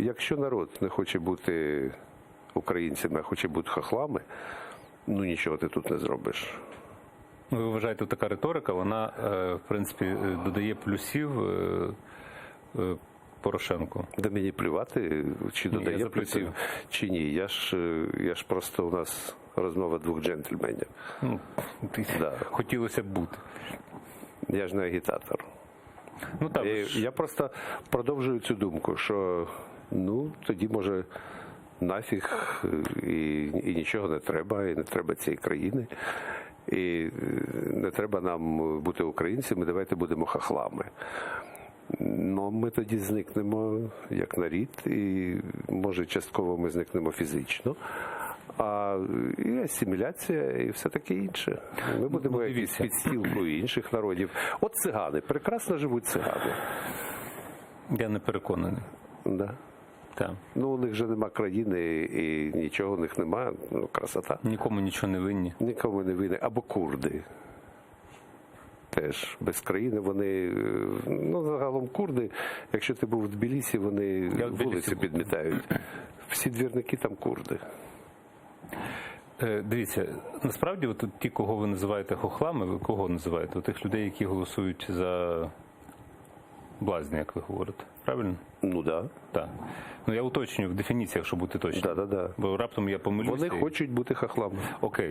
Якщо народ не хоче бути українцями, а хоче бути хохлами, ну нічого ти тут не зробиш. Ви вважаєте, така риторика, вона, в принципі, додає плюсів Порошенку? Да мені плювати, чи додає плюсів, чи ні. Я ж просто, у нас розмова двох джентльменів. Ну, да. Хотілося б бути. Я ж не агітатор. Ну, так, Я просто продовжую цю думку, що ну тоді може нафіг і нічого не треба, і не треба цієї країни, і не треба нам бути українцями, давайте будемо хохлами. Ну, ми тоді зникнемо як народ, і може частково ми зникнемо фізично. А і асиміляція, і все таке інше. Ми будемо якісь підстілкою інших народів. От цигани, прекрасно живуть цигани. Я не переконаний. Да. Так. Ну, у них же нема країни і нічого у них нема. Ну, красота. Нікому нічого не винні. Нікому не винні. Або курди. Теж без країни вони, ну, загалом курди, якщо ти був в Тбілісі, вони вулиці підмітають. Всі двірники там курди. Дивіться, насправді, от ті, кого ви називаєте хохлами, ви кого називаєте? От тих людей, які голосують за блазня, як ви говорите. Правильно? Ну, так. Так. Ну, я уточнюю в дефініціях, щоб бути точним. Да. Бо раптом я помилюся. Вони хочуть бути хохлами. Окей.